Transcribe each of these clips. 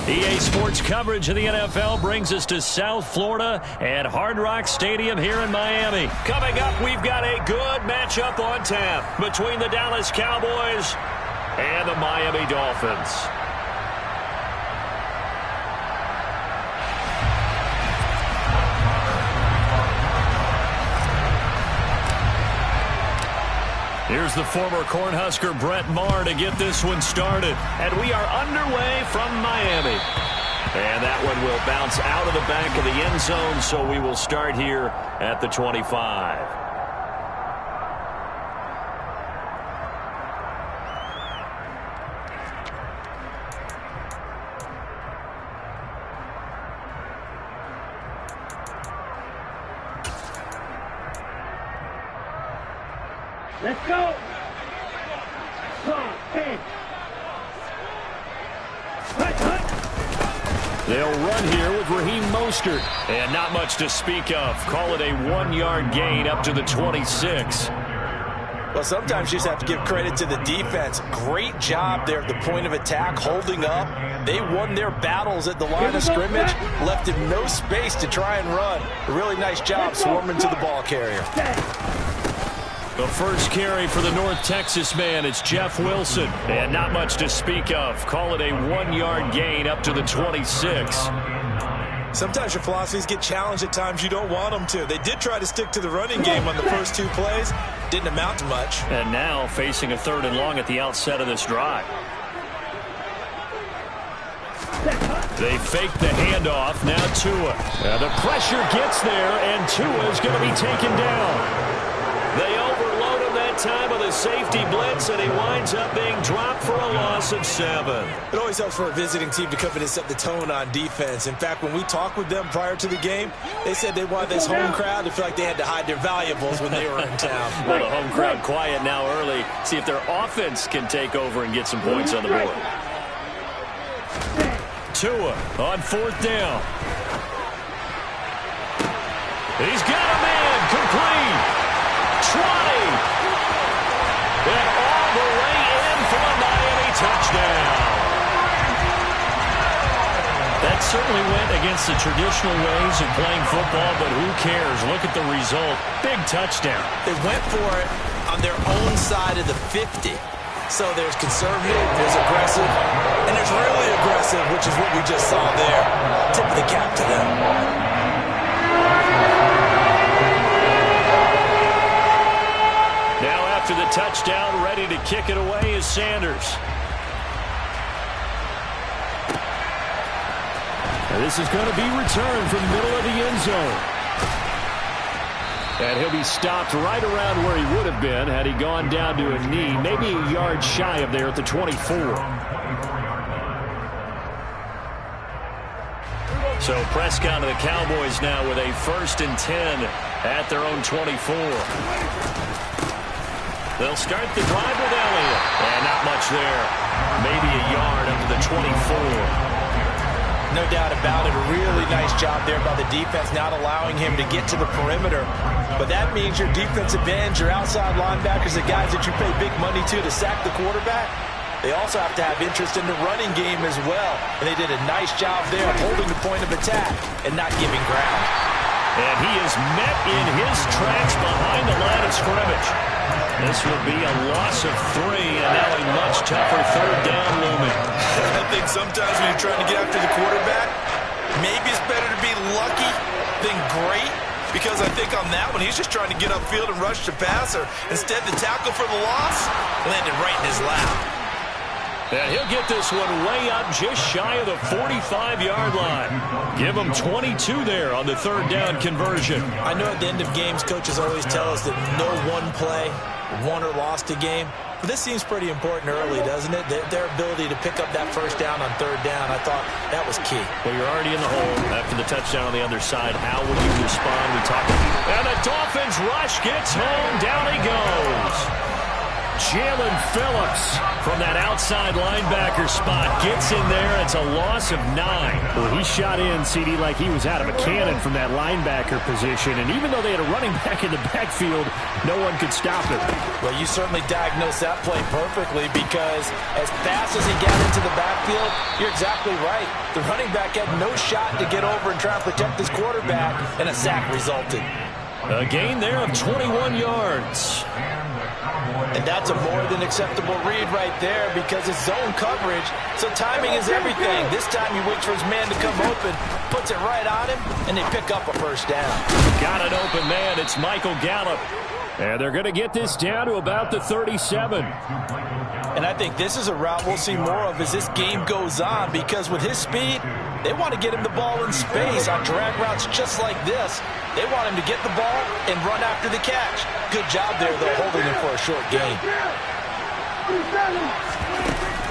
EA Sports coverage of the NFL brings us to South Florida and Hard Rock Stadium here in Miami. Coming up, we've got a good matchup on tap between the Dallas Cowboys and the Miami Dolphins. Here's the former Cornhusker Brett Maher to get this one started. And we are underway from Miami. And that one will bounce out of the back of the end zone, so we will start here at the 25. Let's go. They'll run here with Raheem Mostert. And not much to speak of. Call it a 1-yard gain up to the 26. Well, sometimes you just have to give credit to the defense. Great job there at the point of attack, holding up. They won their battles at the line of scrimmage, left him no space to try and run. A really nice job swarming to the ball carrier. The first carry for the North Texas man, it's Jeff Wilson. And not much to speak of. Call it a 1-yard gain up to the 26. Sometimes your philosophies get challenged at times you don't want them to. They did try to stick to the running game on the first 2 plays. Didn't amount to much. And now facing a 3rd and long at the outset of this drive. They fake the handoff. Now Tua. The pressure gets there, and Tua is going to be taken down. They overload him that time with a safety blitz, and he winds up being dropped for a loss of 7. It always helps for a visiting team to come in and set the tone on defense. In fact, when we talked with them prior to the game, they said they wanted this home crowd to feel like they had to hide their valuables when they were in town. Well, the home crowd quiet now early. See if their offense can take over and get some points on the board. Tua on 4th down. He's got a man complete. 20. And all the way in for a Miami touchdown. That certainly went against the traditional ways of playing football, but who cares? Look at the result. Big touchdown. They went for it on their own side of the 50. So there's conservative, there's aggressive, and there's really aggressive, which is what we just saw there. Tip of the cap to them. After the touchdown, ready to kick it away is Sanders. And this is going to be returned from the middle of the end zone. And he'll be stopped right around where he would have been had he gone down to a knee, maybe a yard shy of there at the 24. So Prescott and the Cowboys now with a 1st and 10 at their own 24. They'll start the drive with Elliott. And not much there. Maybe a yard up to the 24. No doubt about it. A really nice job there by the defense, not allowing him to get to the perimeter. But that means your defensive ends, your outside linebackers, the guys that you pay big money to sack the quarterback, they also have to have interest in the running game as well. And they did a nice job there holding the point of attack and not giving ground. And he is met in his tracks behind the line of scrimmage. This will be a loss of 3, and now a much tougher 3rd down looming. I think sometimes when you're trying to get after the quarterback, maybe it's better to be lucky than great, because I think on that one, he's just trying to get upfield and rush the passer. Instead, the tackle for the loss landed right in his lap. And he'll get this one way up just shy of the 45-yard line. Give him 22 there on the 3rd down conversion. I know at the end of games, coaches always tell us that no one play won or lost a game. But this seems pretty important early, doesn't it? Their ability to pick up that 1st down on 3rd down, I thought that was key. Well, you're already in the hole after the touchdown on the other side. How will you respond? We talked. And the Dolphins rush gets home. Down he goes. Jalen Phillips from that outside linebacker spot gets in there. It's a loss of 9. Well, he shot in, CD, like he was out of a cannon from that linebacker position. And even though they had a running back in the backfield, no one could stop him. Well, you certainly diagnosed that play perfectly, because as fast as he got into the backfield, you're exactly right. The running back had no shot to get over and try and protect his quarterback, and a sack resulted. A gain there of 21 yards. And that's a more than acceptable read right there, because it's zone coverage, so timing is everything. This time he waits for his man to come open, puts it right on him, and they pick up a first down. Got an open man. It's Michael Gallup. And they're going to get this down to about the 37. And I think this is a route we'll see more of as this game goes on, because with his speed, they want to get him the ball in space on drag routes just like this. They want him to get the ball and run after the catch. Good job there, though, holding him for a short gain.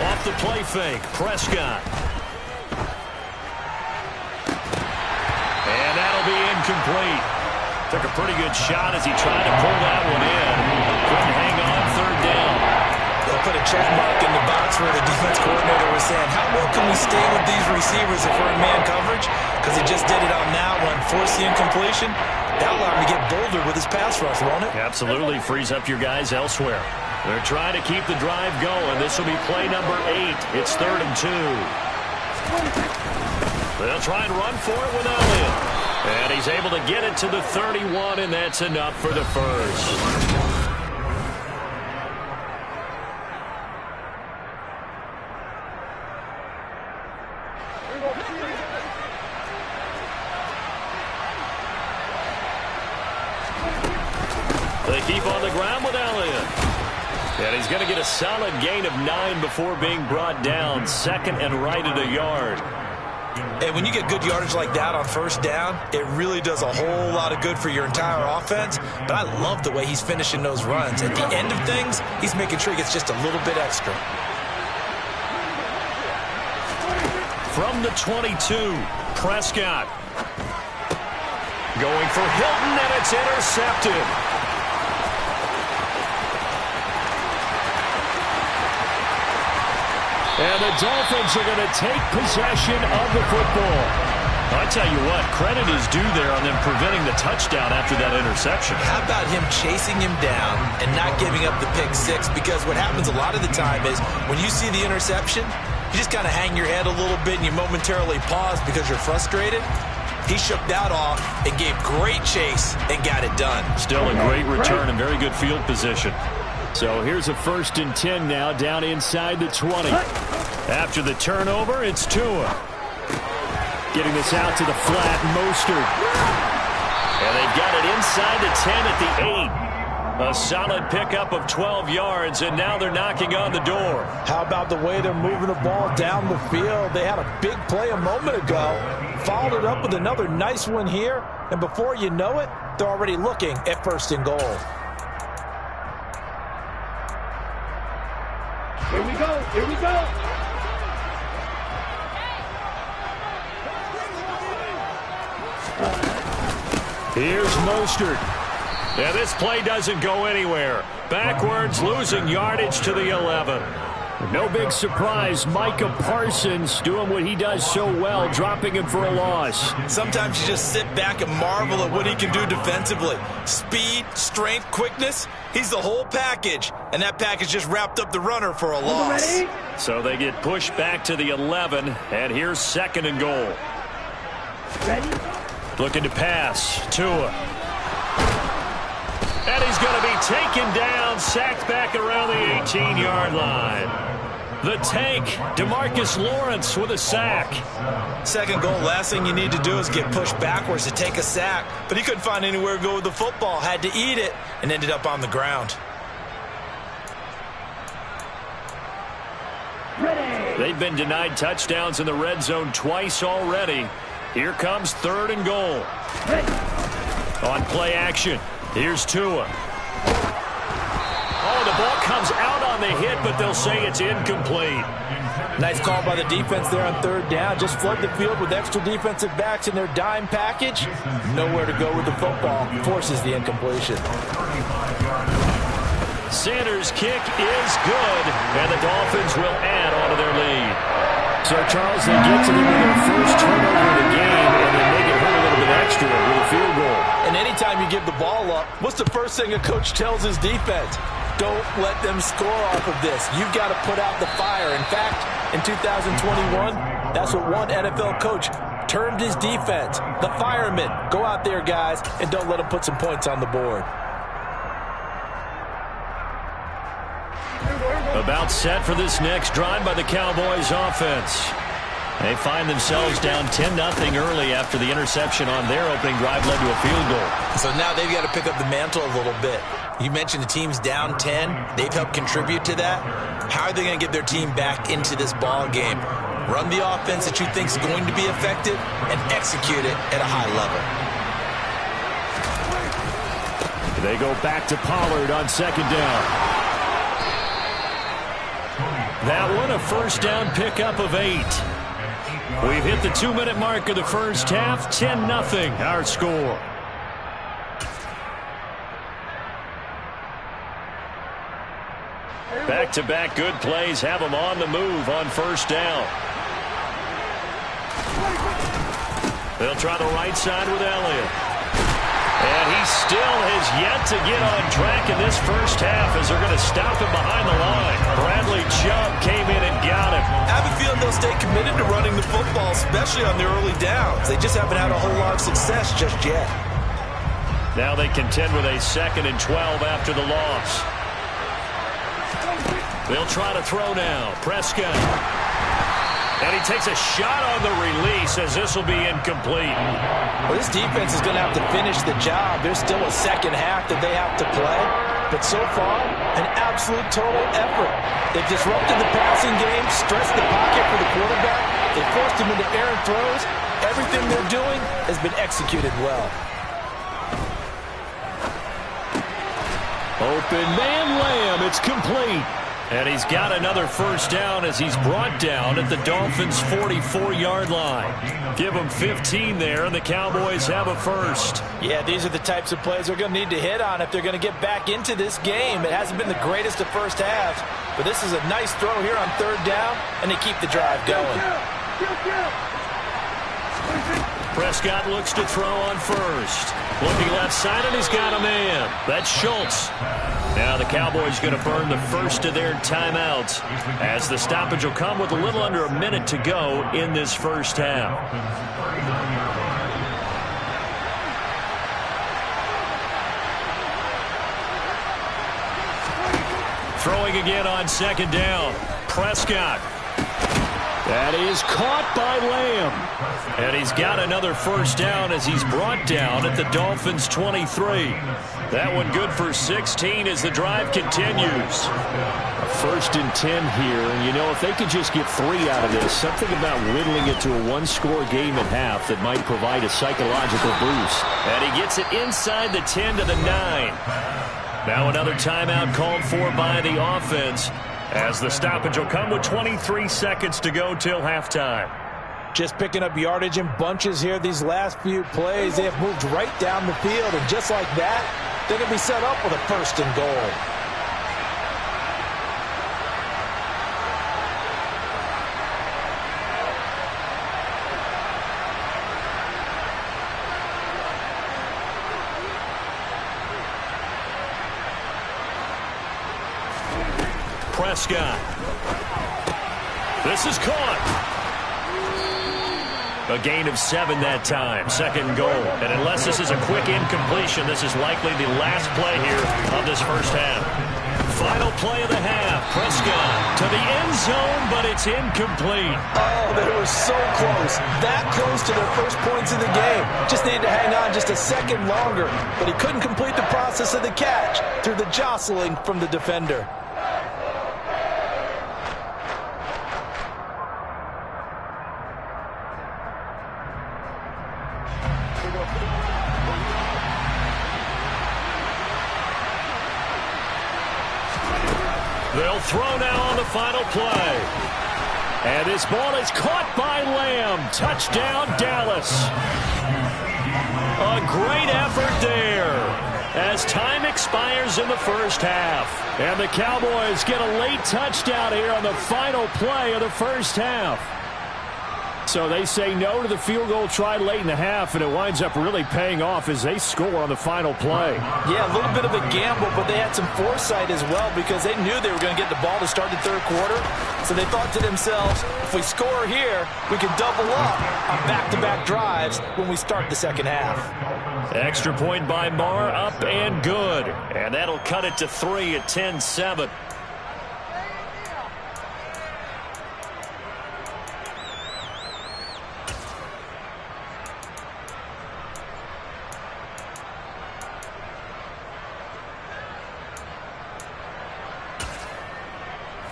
Off the play fake, Prescott. And that'll be incomplete. Took a pretty good shot as he tried to pull that one in. Couldn't hang on, third down. They'll put a check mark in the box where the defense coordinator was saying, how well can we stay with these receivers if we're in man coverage? Because he just did it on that one, forced the incompletion. That'll allow him to get bolder with his pass rush, won't it? Absolutely, frees up your guys elsewhere. They're trying to keep the drive going. This will be play number 8. It's 3rd and 2. They'll try and run for it with Elliott. And he's able to get it to the 31, and that's enough for the first. They keep on the ground with Elliott. And he's going to get a solid gain of 9 before being brought down. 2nd and right at a yard. And when you get good yardage like that on first down, it really does a whole lot of good for your entire offense. But I love the way he's finishing those runs. At the end of things, he's making sure he gets just a little bit extra. From the 22, Prescott. Going for Hilton, and it's intercepted. And the Dolphins are going to take possession of the football. I tell you what, credit is due there on them preventing the touchdown after that interception. How about him chasing him down and not giving up the pick six? Because what happens a lot of the time is when you see the interception, you just kind of hang your head a little bit and you momentarily pause because you're frustrated. He shook that off and gave great chase and got it done. Still a great return and very good field position. So here's a 1st and 10 now, down inside the 20. After the turnover, it's Tua. Getting this out to the flat, Mostert. And they've got it inside the 10 at the 8. A solid pickup of 12 yards, and now they're knocking on the door. How about the way they're moving the ball down the field? They had a big play a moment ago, followed it up with another nice one here, and before you know it, they're already looking at 1st and goal. Here we go. Here we go. Here's Mostert. Yeah, this play doesn't go anywhere. Backwards, losing yardage to the 11. No big surprise, Micah Parsons doing what he does so well, dropping him for a loss. Sometimes you just sit back and marvel at what he can do defensively. Speed, strength, quickness, he's the whole package. And that package just wrapped up the runner for a loss. So they get pushed back to the 11, and here's 2nd and goal. Ready? Looking to pass, Tua. And he's going to be taken down, sacked back around the 18-yard line. The tank, DeMarcus Lawrence with a sack. 2nd goal, last thing you need to do is get pushed backwards to take a sack. But he couldn't find anywhere to go with the football, had to eat it, and ended up on the ground. They've been denied touchdowns in the red zone twice already. Here comes 3rd and goal. On play action, here's Tua. Oh, the ball comes out on the hit, but they'll say it's incomplete. Nice call by the defense there on 3rd down. Just flood the field with extra defensive backs in their dime package. Nowhere to go with the football. Forces the incompletion. Sanders' kick is good, and the Dolphins will add on to their lead. So, Charles, they get to them with their first turnover of the game, and then they get hurt a little bit extra with a field goal. And anytime you give the ball up, what's the first thing a coach tells his defense? Don't let them score off of this. You've got to put out the fire. In fact, in 2021, that's what one NFL coach termed his defense. The firemen. Go out there, guys, and don't let them put some points on the board. About set for this next drive by the Cowboys offense. They find themselves down 10-0 early after the interception on their opening drive led to a field goal. So now they've got to pick up the mantle a little bit. You mentioned the team's down 10. They've helped contribute to that. How are they going to get their team back into this ball game? Run the offense that you think is going to be effective and execute it at a high level. They go back to Pollard on second down. That one a first down pickup of 8. We've hit the 2-minute mark of the first half. 10-0 our score. Back-to-back good plays have them on the move on first down. They'll try the right side with Elliott. And he still has yet to get on track in this first half as they're going to stop him behind the line. Bradley Chubb came in and got him. I have a feeling they'll stay committed to running the football, especially on their early downs. They just haven't had a whole lot of success just yet. Now they contend with a 2nd and 12 after the loss. They'll try to throw now. Prescott. And he takes a shot on the release as this will be incomplete. Well, this defense is going to have to finish the job. There's still a second half that they have to play. But so far, an absolute total effort. They've disrupted the passing game, stressed the pocket for the quarterback. They forced him into errant throws. Everything they're doing has been executed well. Open man Lamb. It's complete. And he's got another first down as he's brought down at the Dolphins' 44-yard line. Give them 15 there, and the Cowboys have a first. Yeah, these are the types of plays they're going to need to hit on if they're going to get back into this game. It hasn't been the greatest of first halves, but this is a nice throw here on third down, and they keep the drive going. Prescott looks to throw on first. Looking left side, and he's got a man. That's Schultz. Now the Cowboys going to burn the first of their timeouts as the stoppage will come with a little under a minute to go in this first half. Throwing again on second down. Prescott. That is caught by Lamb. And he's got another first down as he's brought down at the Dolphins' 23. That one good for 16 as the drive continues. A 1st and 10 here, and you know, if they could just get 3 out of this, something about whittling it to a 1-score game at half that might provide a psychological boost. And he gets it inside the 10 to the 9. Now another timeout called for by the offense as the stoppage will come with 23 seconds to go till halftime. Just picking up yardage in bunches here these last few plays. They have moved right down the field, and just like that, they're going to be set up with a 1st and goal. Prescott. This is caught. A gain of 7 that time. 2nd and goal. And unless this is a quick incompletion, this is likely the last play here of this first half. Final play of the half. Prescott to the end zone, but it's incomplete. Oh, they were so close. That close to their first points in the game. Just needed to hang on just a second longer. But he couldn't complete the process of the catch through the jostling from the defender. They'll throw now on the final play. And this ball is caught by Lamb. Touchdown, Dallas. A great effort there. as time expires in the first half. And the Cowboys get a late touchdown here on the final play of the first half. So they say no to the field goal try late in the half, and it winds up really paying off as they score on the final play. Yeah, a little bit of a gamble, but they had some foresight as well because they knew they were going to get the ball to start the third quarter. So they thought to themselves, if we score here, we can double up on back-to-back drives when we start the second half. Extra point by Marr, up and good. And that'll cut it to 3 at 10-7.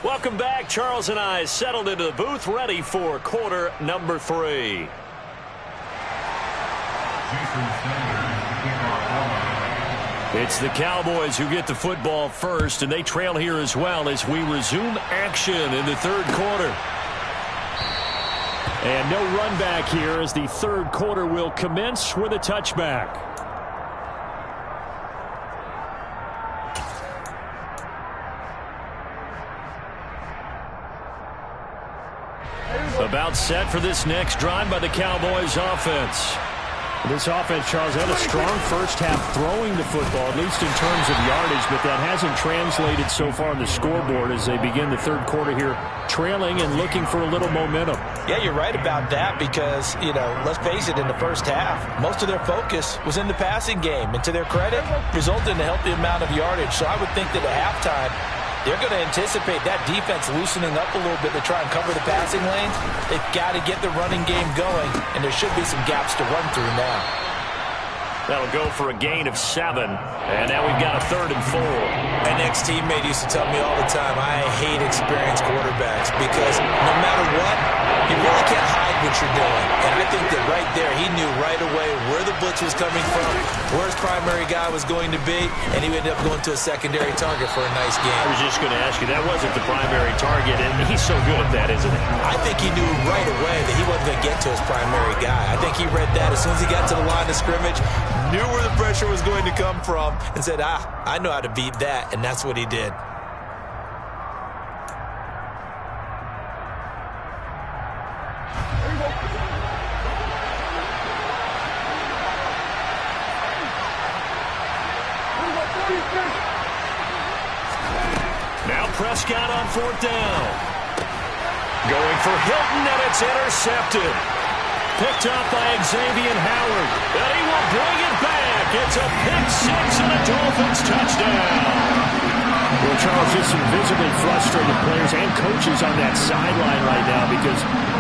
Welcome back. Charles and I settled into the booth, ready for quarter number 3. It's the Cowboys who get the football first, and they trail here as well as we resume action in the third quarter. And no run back here as the third quarter will commence with a touchback. About set for this next drive by the Cowboys offense. This offense, Charles, had a strong first half throwing the football, at least in terms of yardage, but that hasn't translated so far on the scoreboard as they begin the third quarter here, trailing and looking for a little momentum. Yeah, you're right about that because, let's face it, in the first half, most of their focus was in the passing game, and to their credit, resulted in a healthy amount of yardage. So I would think that at halftime, they're going to anticipate that defense loosening up a little bit to try and cover the passing lanes. They've got to get the running game going, and there should be some gaps to run through now. That'll go for a gain of 7, and now we've got a 3rd and 4. An ex-teammate used to tell me all the time, I hate experienced quarterbacks because no matter what, you really can't hide what you're doing. And I think that right there, he knew right away where the blitz was coming from, where his primary guy was going to be, and he ended up going to a secondary target for a nice game. I was just going to ask you, that wasn't the primary target, and he's so good at that, isn't he? I think he knew right away that he wasn't going to get to his primary guy. I think he read that as soon as he got to the line of scrimmage, knew where the pressure was going to come from, and said, I know how to beat that, and that's what he did. Now Prescott on 4th down. Going for Hilton, and it's intercepted. Picked up by Xavier Howard. And he will bring it back. It's a pick-6 and a Dolphins touchdown. Well, Charles, just some visibly frustrated players and coaches on that sideline right now because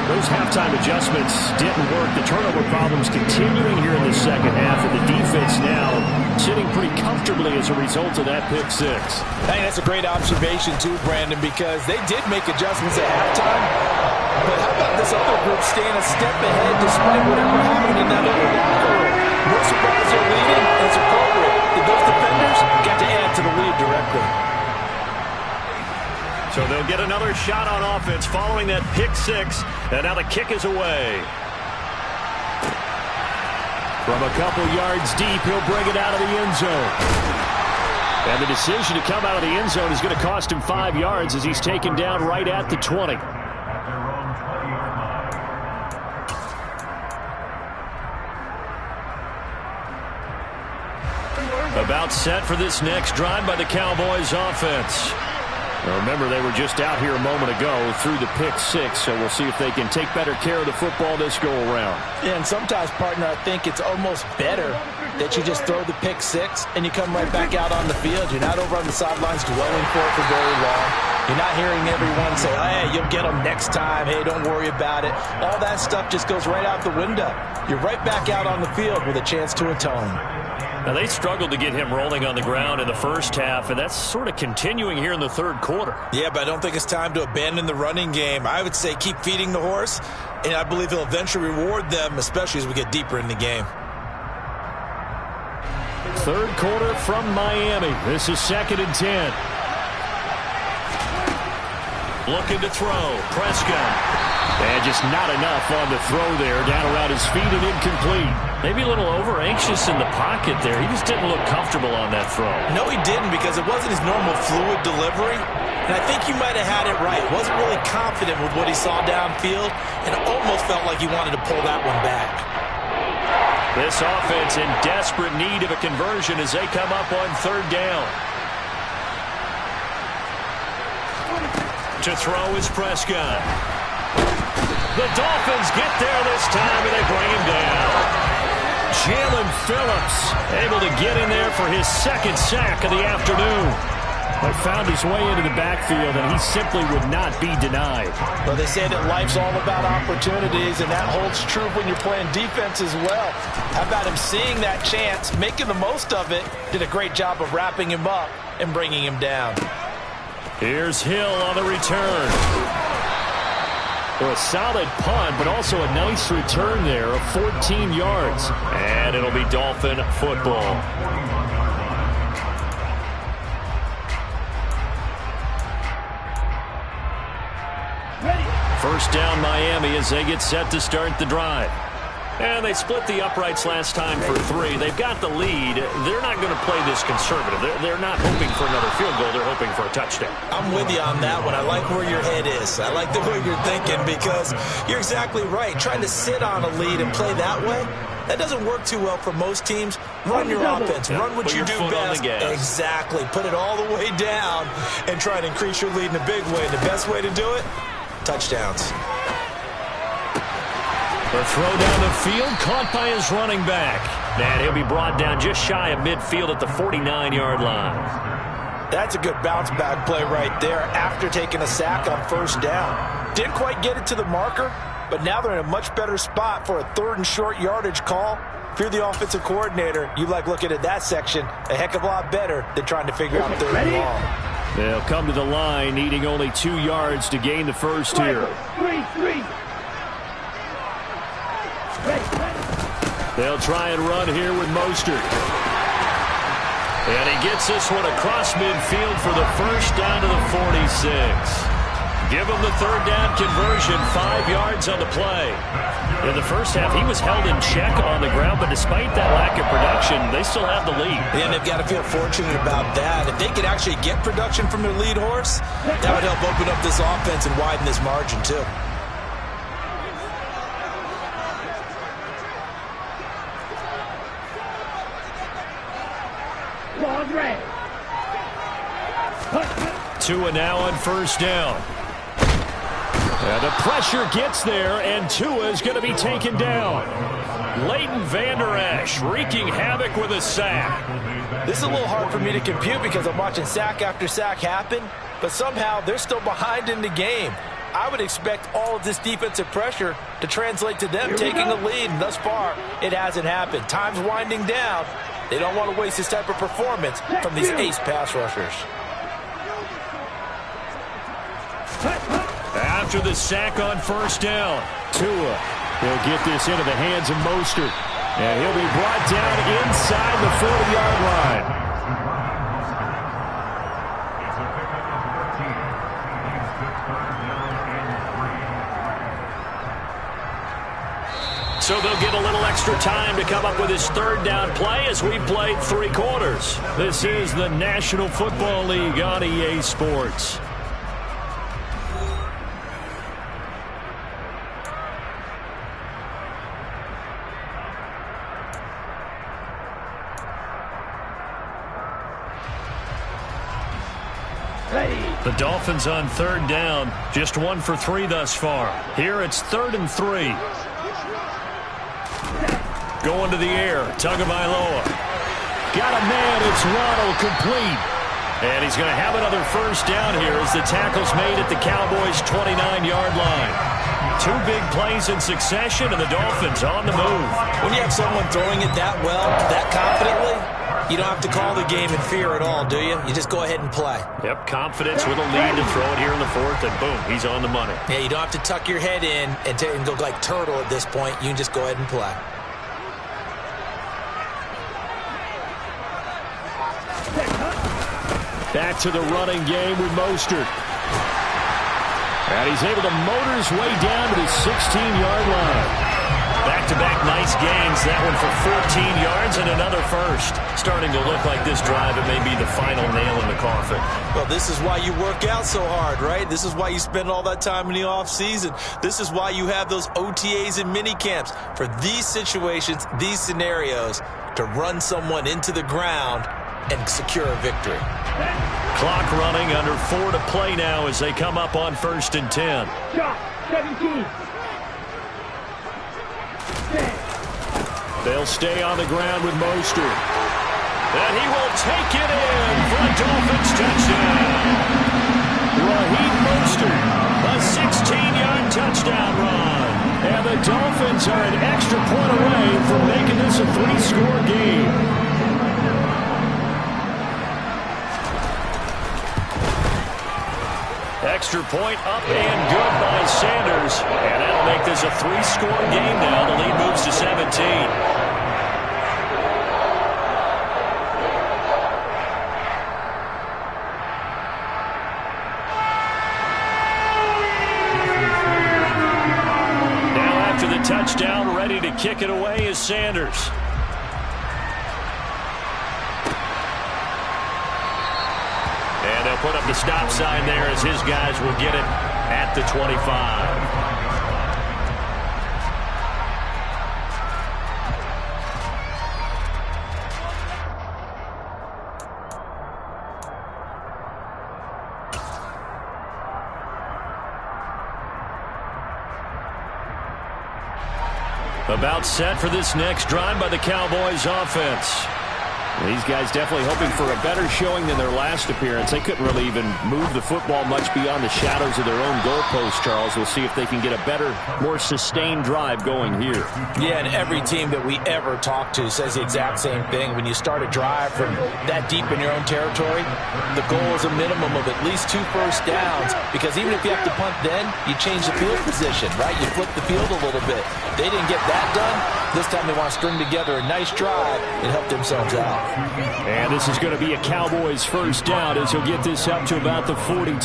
those halftime adjustments didn't work. The turnover problems continuing here in the second half, and the defense now sitting pretty comfortably as a result of that pick-6. I think that's a great observation, too, Brandon, because they did make adjustments at halftime. But how about this other group staying a step ahead despite whatever happened in that other locker room? No surprise they're leading, and it's appropriate that those defenders got to add to the lead directly. So they'll get another shot on offense following that pick-6, and now the kick is away. From a couple yards deep, he'll bring it out of the end zone. And the decision to come out of the end zone is going to cost him 5 yards as he's taken down right at the 20. About set for this next drive by the Cowboys offense. Now remember, they were just out here a moment ago through the pick-6, so we'll see if they can take better care of the football this go-around. Yeah, and sometimes, partner, I think it's almost better that you just throw the pick-6 and you come right back out on the field. You're not over on the sidelines dwelling for it for very long. You're not hearing everyone say, oh, hey, you'll get them next time. Hey, don't worry about it. All that stuff just goes right out the window. You're right back out on the field with a chance to atone. Now, they struggled to get him rolling on the ground in the first half, and that's sort of continuing here in the third quarter. Yeah, but I don't think it's time to abandon the running game. I would say keep feeding the horse, and I believe he'll eventually reward them, especially as we get deeper in the game. Third quarter from Miami. This is 2nd and 10. Looking to throw. Prescott. And just not enough on the throw there. Down around his feet and incomplete. Maybe a little over-anxious in the pocket there. He just didn't look comfortable on that throw. No, he didn't, because it wasn't his normal fluid delivery. And I think you might have had it right. Wasn't really confident with what he saw downfield, and it almost felt like he wanted to pull that one back. This offense in desperate need of a conversion as they come up on third down. To throw is Prescott. The Dolphins get there this time, and they bring him down. Jalen Phillips able to get in there for his second sack of the afternoon. But found his way into the backfield, and he simply would not be denied. Well, they say that life's all about opportunities, and that holds true when you're playing defense as well. How about him seeing that chance, making the most of it, did a great job of wrapping him up and bringing him down. Here's Hill on the return. Well, a solid punt, but also a nice return there of 14 yards. And it'll be Dolphin football. First down Miami as they get set to start the drive. And they split the uprights last time for 3. They've got the lead. They're not going to play this conservative. They're not hoping for another field goal. They're hoping for a touchdown. I'm with you on that one. I like where your head is. I like the way you're thinking, because you're exactly right. Trying to sit on a lead and play that way, that doesn't work too well for most teams. Run your offense. Run what you do best. Exactly. Put it all the way down and try to increase your lead in a big way. And the best way to do it, touchdowns. The throw down the field, caught by his running back. And he'll be brought down just shy of midfield at the 49-yard line. That's a good bounce-back play right there after taking a sack on first down. Didn't quite get it to the marker, but now they're in a much better spot for a 3rd and short yardage call. If you're the offensive coordinator, you like looking at that section a heck of a lot better than trying to figure out 3rd and long. They'll come to the line, needing only 2 yards to gain the first here. They'll try and run here with Mostert. And he gets this one across midfield for the first down to the 46. Give him the 3rd down conversion, 5 yards on the play. In the first half, he was held in check on the ground, but despite that lack of production, they still have the lead. And they've got to feel fortunate about that. If they could actually get production from their lead horse, that would help open up this offense and widen this margin too. Tua now on first down. And the pressure gets there, and Tua is going to be taken down. Leighton Vander Esch wreaking havoc with a sack. This is a little hard for me to compute because I'm watching sack after sack happen, but somehow they're still behind in the game. I would expect all of this defensive pressure to translate to them taking a lead, and thus far, it hasn't happened. Time's winding down. They don't want to waste this type of performance from these ace pass rushers. After the sack on first down, Tua, he'll get this into the hands of Mostert. And he'll be brought down inside the 40-yard line. So they'll get a little extra time to come up with his 3rd down play as we've played 3 quarters. This is the National Football League on EA Sports. The Dolphins on 3rd down, just 1 for 3 thus far. Here it's 3rd and 3. Going to the air, Tagovailoa. Got a man, it's Waddle, complete. And he's going to have another first down here as the tackle's made at the Cowboys' 29-yard line. 2 big plays in succession, and the Dolphins on the move. When you have someone throwing it that well, that confidently, you don't have to call the game in fear at all, do you? You just go ahead and play. Yep, confidence with a lead to throw it here in the 4th, and boom, he's on the money. Yeah, you don't have to tuck your head in and go like turtle at this point. You can just go ahead and play. Back to the running game with Mostert. And he's able to motor his way down to the 16-yard line. Back-to-back nice gains. That one for 14 yards and another first. Starting to look like this drive, it may be the final nail in the coffin. Well, this is why you work out so hard, right? This is why you spend all that time in the offseason. This is why you have those OTAs and mini camps for these situations, these scenarios, to run someone into the ground and secure a victory. Clock running, under 4 to play now as they come up on 1st and 10. Shot, 17. They'll stay on the ground with Mostert. And he will take it in for a Dolphins touchdown. Raheem Mostert, a 16-yard touchdown run. And the Dolphins are an extra point away from making this a 3-score game. Extra point up and good by Sanders. And that'll make this a 3-score game now. The lead moves to 17. Touchdown, ready to kick it away is Sanders. And they'll put up the stop sign there as his guys will get it at the 25. About set for this next drive by the Cowboys offense. These guys definitely hoping for a better showing than their last appearance. They couldn't really even move the football much beyond the shadows of their own goalpost, Charles. We'll see if they can get a better, more sustained drive going here. Yeah, and every team that we ever talk to says the exact same thing. When you start a drive from that deep in your own territory, the goal is a minimum of at least 2 first downs, because even if you have to punt then, you change the field position, right? You flip the field a little bit. They didn't get that done. This time they want to string together a nice drive and help themselves out. And this is going to be a Cowboys first down as he'll get this up to about the 42.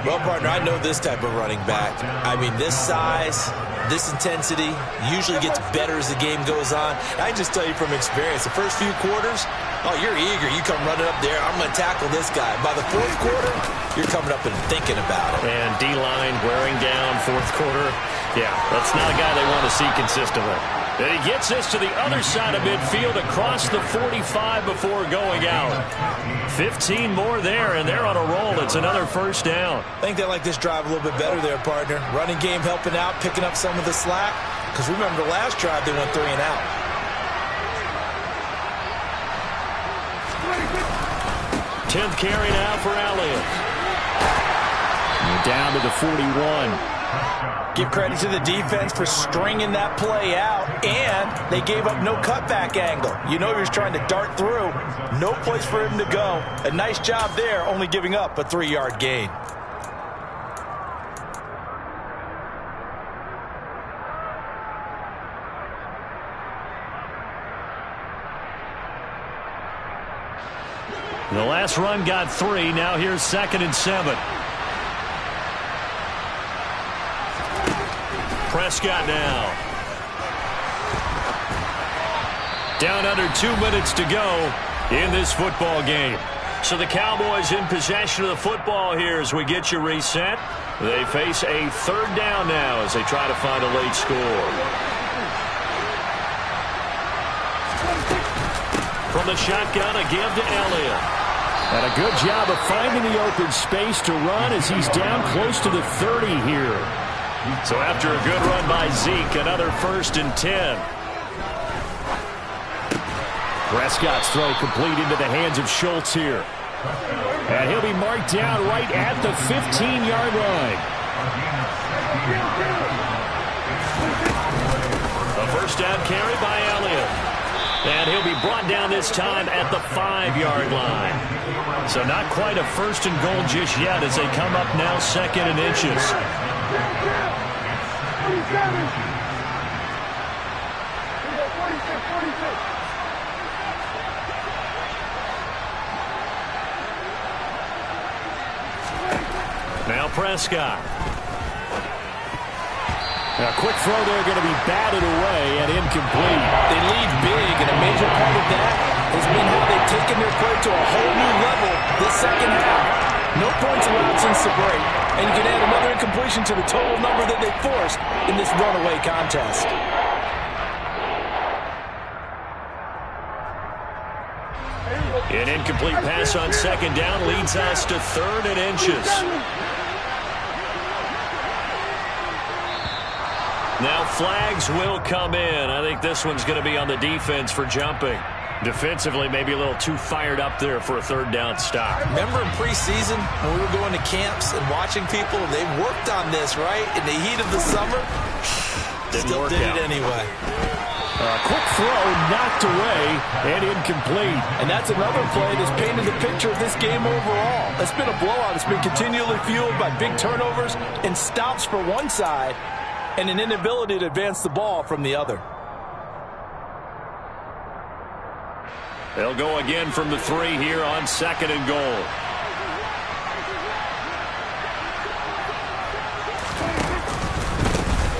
Well, partner, I know this type of running back. I mean, this size, this intensity usually gets better as the game goes on. I just tell you from experience, the first few quarters, oh, you're eager. You come running up there. I'm going to tackle this guy. By the 4th quarter, you're coming up and thinking about it. And D-line wearing down 4th quarter. Yeah, that's not a guy they want to see consistently. And he gets this to the other side of midfield across the 45 before going out. 15 more there, and they're on a roll. It's another first down. I think they like this drive a little bit better there, partner. Running game helping out, picking up some of the slack. Because remember, the last drive they went 3 and out. Tenth carry now for Elliott. Down to the 41. Give credit to the defense for stringing that play out, and they gave up no cutback angle. You know he was trying to dart through. No place for him to go. A nice job there, only giving up a 3-yard gain. The last run got 3. Now here's 2nd and 7. Prescott now. Down under 2 minutes to go in this football game. So the Cowboys in possession of the football here as we get you reset. They face a 3rd down now as they try to find a late score. From the shotgun, a give to Elliott. And a good job of finding the open space to run as he's down close to the 30 here. So after a good run by Zeke, another 1st and 10. Prescott's throw complete into the hands of Schultz here. And he'll be marked down right at the 15-yard line. A first down carry by Elliott. And he'll be brought down this time at the 5-yard line. So not quite a 1st and goal just yet as they come up now 2nd and inches. Now Prescott. A quick throw there going to be batted away and incomplete. They lead big, and a major part of that has been how they've taken their play to a whole new level this second half. No points allowed since the break, and you can add another incompletion to the total number that they forced in this runaway contest. An incomplete pass on second down leads us to 3rd and inches. Now flags will come in. I think this one's going to be on the defense for jumping. Defensively, maybe a little too fired up there for a 3rd down stop. Remember in preseason when we were going to camps and watching people, they worked on this, right? In the heat of the summer, still did it anyway. A quick throw knocked away and incomplete. And that's another play that's painted the picture of this game overall. It's been a blowout. It's been continually fueled by big turnovers and stops for one side and an inability to advance the ball from the other. They'll go again from the 3 here on 2nd and goal.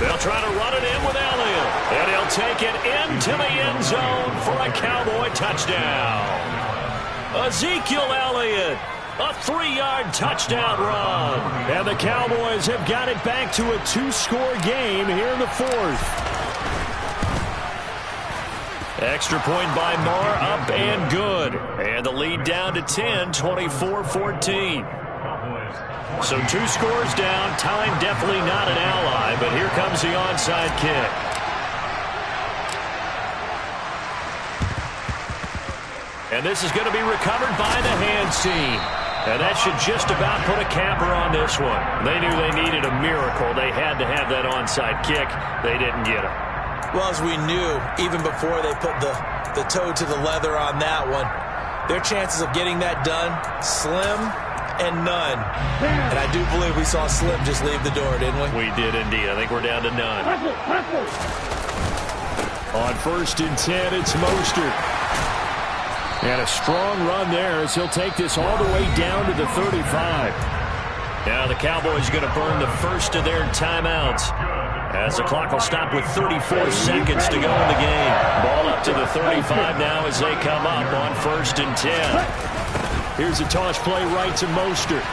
They'll try to run it in with Elliott. And he'll take it into the end zone for a Cowboy touchdown. Ezekiel Elliott, a 3-yard touchdown run. And the Cowboys have got it back to a 2-score game here in the 4th. Extra point by Marr, up and good. And the lead down to 10, 24-14. So 2 scores down. Time definitely not an ally, but here comes the onside kick. And this is going to be recovered by the hands team. And that should just about put a capper on this one. They knew they needed a miracle. They had to have that onside kick. They didn't get it. Well, as we knew, even before they put the toe to the leather on that one, their chances of getting that done, slim and none. And I do believe we saw Slim just leave the door, didn't we? We did indeed. I think we're down to none. On 1st and 10, it's Mostert. And a strong run there as he'll take this all the way down to the 35. Now the Cowboys are going to burn the first of their timeouts, as the clock will stop with 34 seconds to go in the game. Ball up to the 35 now as they come up on 1st and 10. Here's a toss play right to Mostert.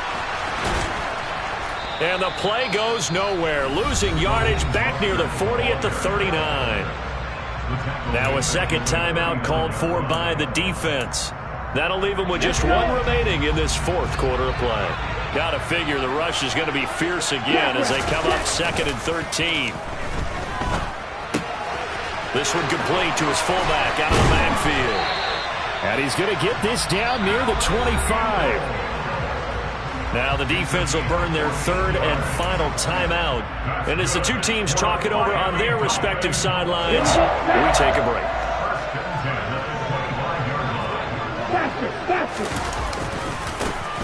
And the play goes nowhere. Losing yardage back near the 40 at the 39. Now a second timeout called for by the defense. That'll leave them with just 1 remaining in this 4th quarter of play. Got to figure the rush is going to be fierce again as they come up 2nd and 13. This one complete to his fullback out of the backfield. And he's going to get this down near the 25. Now the defense will burn their 3rd and final timeout. And as the 2 teams talk it over on their respective sidelines, we take a break.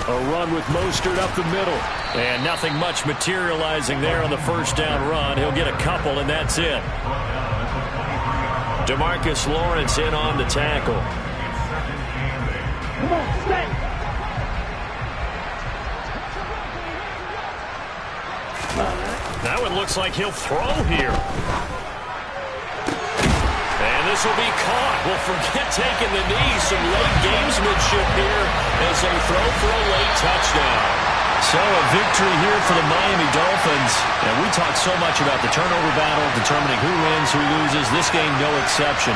A run with Mostert up the middle. And nothing much materializing there on the 1st down run. He'll get a couple, and that's it. DeMarcus Lawrence in on the tackle. Come on, stay. Now it looks like he'll throw here. And this will be caught. Well, forget taking the knee. Some late gamesmanship here as they throw for a late touchdown. So a victory here for the Miami Dolphins. And we talk so much about the turnover battle, determining who wins, who loses. This game, no exception.